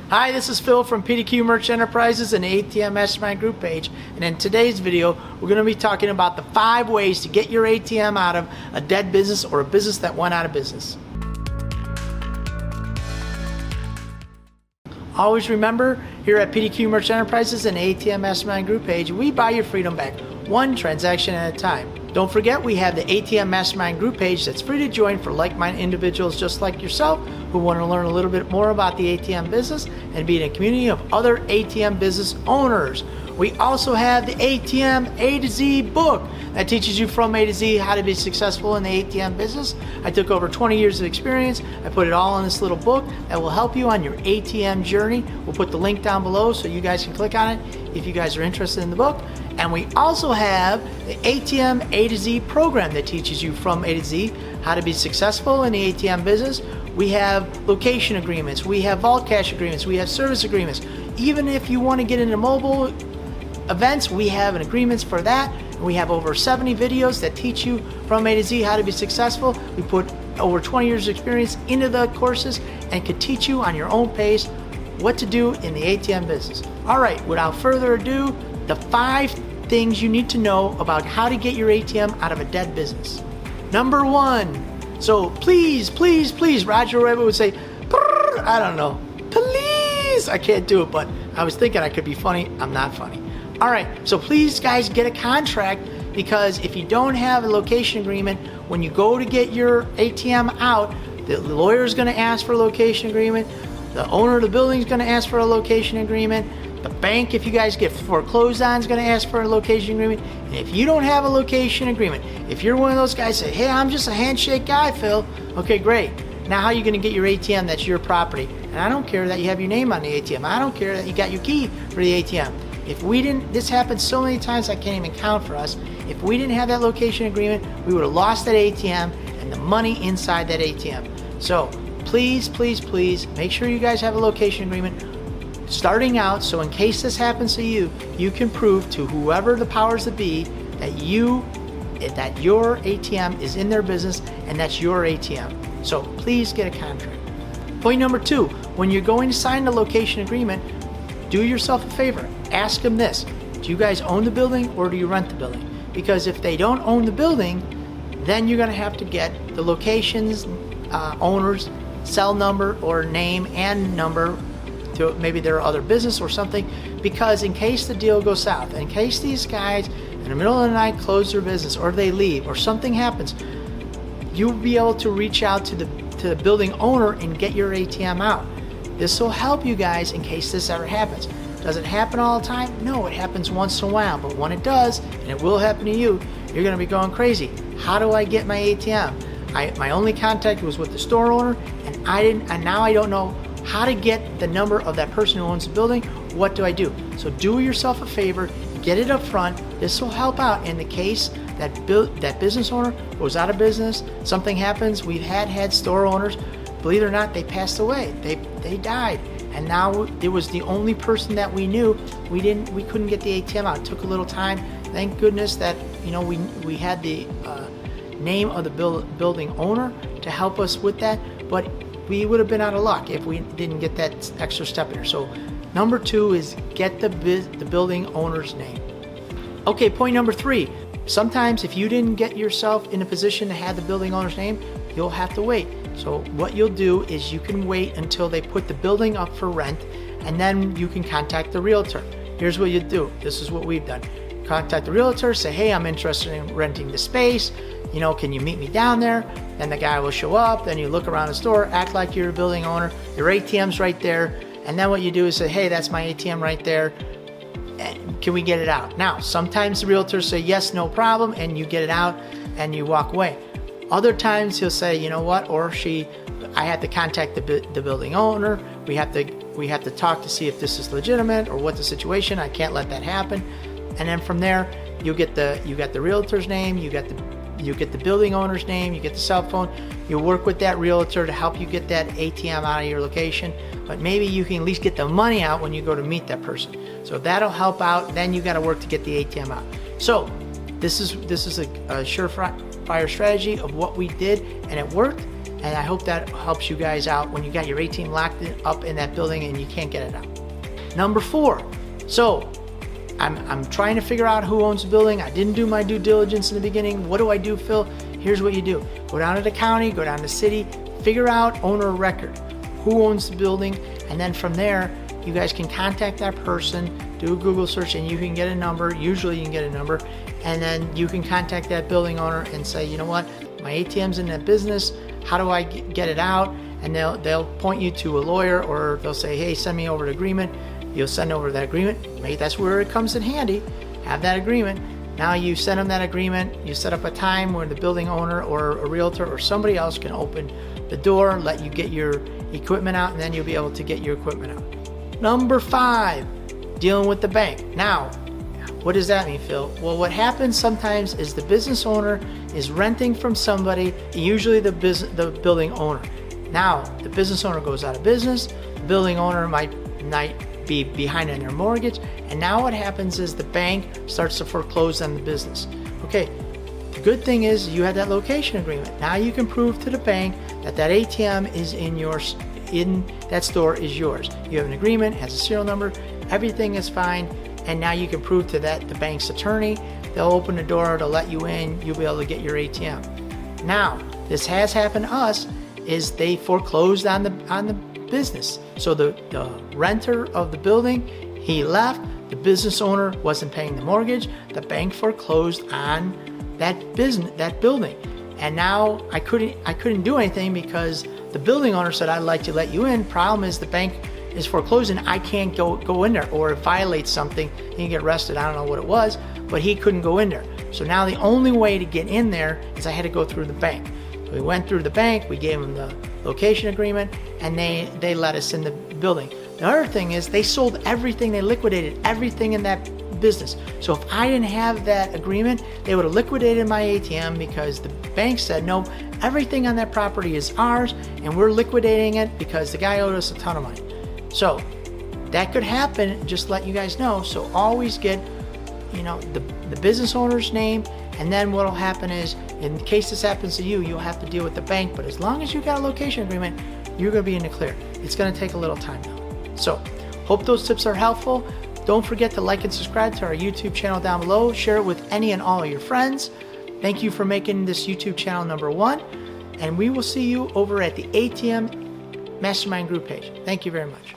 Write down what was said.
Hi, this is Phil from PDQ Merch Enterprises and the ATM Mastermind group page, and in today's video we're going to be talking about the 5 ways to get your ATM out of a dead business or a business that went out of business. Always remember, here at PDQ Merch Enterprises and the ATM Mastermind group page, we buy your freedom back one transaction at a time. Don't forget, we have the ATM Mastermind group page that's free to join for like-minded individuals just like yourself who want to learn a little bit more about the ATM business and be in a community of other ATM business owners. We also have the ATM A to Z book that teaches you from A to Z how to be successful in the ATM business. I took over 20 years of experience. I put it all in this little book that will help you on your ATM journey. We'll put the link down below so you guys can click on it if you guys are interested in the book. And we also have the ATM A to Z program that teaches you from A to Z how to be successful in the ATM business. We have location agreements, we have vault cash agreements, we have service agreements. Even if you want to get into mobile events, we have an agreements for that. We have over 70 videos that teach you from A to Z how to be successful. We put over 20 years of experience into the courses and can teach you on your own pace what to do in the ATM business. All right, without further ado, the 5 things you need to know about how to get your ATM out of a dead business. Number 1, so please, Roger Webb would say, I don't know, please, I can't do it, but I was thinking I could be funny. I'm not funny. All right, so please guys get a contract, because if you don't have a location agreement, when you go to get your ATM out, the lawyer is going to ask for a location agreement, the owner of the building is going to ask for a location agreement, the bank, if you guys get foreclosed on, is going to ask for a location agreement. And if you don't have a location agreement, if you're one of those guys that say, hey, I'm just a handshake guy, Phil, okay, great. Now how are you going to get your ATM that's your property? And I don't care that you have your name on the ATM. I don't care that you got your key for the ATM. If we didn't, this happens so many times I can't even count for us. If we didn't have that location agreement, we would have lost that ATM and the money inside that ATM. So please, make sure you guys have a location agreement starting out, so in case this happens to you, you can prove to whoever the powers that be that your ATM is in their business and that's your ATM. So please get a contract. Point number 2, when you're going to sign the location agreement, do yourself a favor. Ask them this: do you guys own the building or do you rent the building? Because if they don't own the building, then you're going to have to get the location's owner's cell number or name and number to maybe their other business or something, because in case the deal goes south, in case these guys in the middle of the night close their business or they leave or something happens, you'll be able to reach out to the building owner and get your ATM out. This will help you guys in case this ever happens. Does it happen all the time? No, it happens once in a while, but when it does, and it will happen to you, you're going to be going crazy. How do I get my ATM? My only contact was with the store owner, and now I don't know how to get the number of that person who owns the building. What do I do? So do yourself a favor, get it up front. This will help out in the case that business owner goes out of business, something happens. We've had store owners, believe it or not, they passed away. They died, and now it was the only person that we knew. We couldn't get the ATM out. It took a little time. Thank goodness that we had the name of the building owner to help us with that, but we would have been out of luck if we didn't get that extra step in there. So number 2 is get the building owner's name. Okay, point number 3. Sometimes if you didn't get yourself in a position to have the building owner's name, you'll have to wait. So what you'll do is you can wait until they put the building up for rent, and then you can contact the realtor. Here's what you do. This is what we've done. Contact the realtor, say, hey, I'm interested in renting the space. Can you meet me down there? Then the guy will show up. Then you look around the store, act like you're a building owner. Your ATM's right there. And then what you do is say, hey, that's my ATM right there. Can we get it out? Now, sometimes the realtors say, yes, no problem. And you get it out and you walk away. Other times he'll say, you know what, or she, I have to contact the building owner. We have to talk to see if this is legitimate or what the situation. I can't let that happen. And then from there, you got the realtor's name, you get the building owner's name, you get the cell phone. You work with that realtor to help you get that ATM out of your location, but maybe you can at least get the money out when you go to meet that person. So that'll help out. Then you got to work to get the ATM out. So this is a surefire strategy of what we did, and it worked. And I hope that helps you guys out when you got your ATM locked up in that building and you can't get it out. Number 4, so I'm trying to figure out who owns the building. I didn't do my due diligence in the beginning. What do I do, Phil? Here's what you do. Go down to the county, go down to the city, figure out owner of record, who owns the building, and then from there, you guys can contact that person, do a Google search, and you can get a number. Usually you can get a number, and then you can contact that building owner and say, you know what, my ATM's in that business. How do I get it out? And they'll point you to a lawyer, or they'll say, hey, send me over the agreement. You'll send over that agreement. Maybe that's where it comes in handy. Have that agreement. Now you send them that agreement. You set up a time where the building owner or a realtor or somebody else can open the door, let you get your equipment out, and then you'll be able to get your equipment out. Number 5, dealing with the bank. Now, what does that mean, Phil? Well, what happens sometimes is the business owner is renting from somebody, usually the building owner. Now, the business owner goes out of business. The building owner might be behind on their mortgage, and now what happens is the bank starts to foreclose on the business. Okay, the good thing is you have that location agreement. Now you can prove to the bank that that ATM is in that store is yours. You have an agreement, has a serial number, everything is fine, and now you can prove to that the bank's attorney. They'll open the door to let you in. You'll be able to get your ATM. Now, this has happened to us. Is they foreclosed on the business. So the renter of the building, he left. The business owner wasn't paying the mortgage. The bank foreclosed on that building, and now I couldn't do anything because the building owner said, I'd like to let you in. Problem is the bank is foreclosing. I can't go in there, or it violates something. He can get arrested. I don't know what it was, but he couldn't go in there. So now the only way to get in there is I had to go through the bank. So we went through the bank. We gave them the location agreement, and they let us in the building. The other thing is they sold everything. They liquidated everything in that business. So if I didn't have that agreement, they would have liquidated my ATM because the bank said, no, everything on that property is ours, and we're liquidating it because the guy owed us a ton of money. So that could happen, just let you guys know. So always get, the business owner's name, and then what'll happen is, in case this happens to you, you'll have to deal with the bank, but as long as you got a location agreement, you're gonna be in the clear. It's gonna take a little time though. So, hope those tips are helpful. Don't forget to like and subscribe to our YouTube channel down below. Share it with any and all of your friends. Thank you for making this YouTube channel number 1, and we will see you over at the ATM Mastermind Group page. Thank you very much.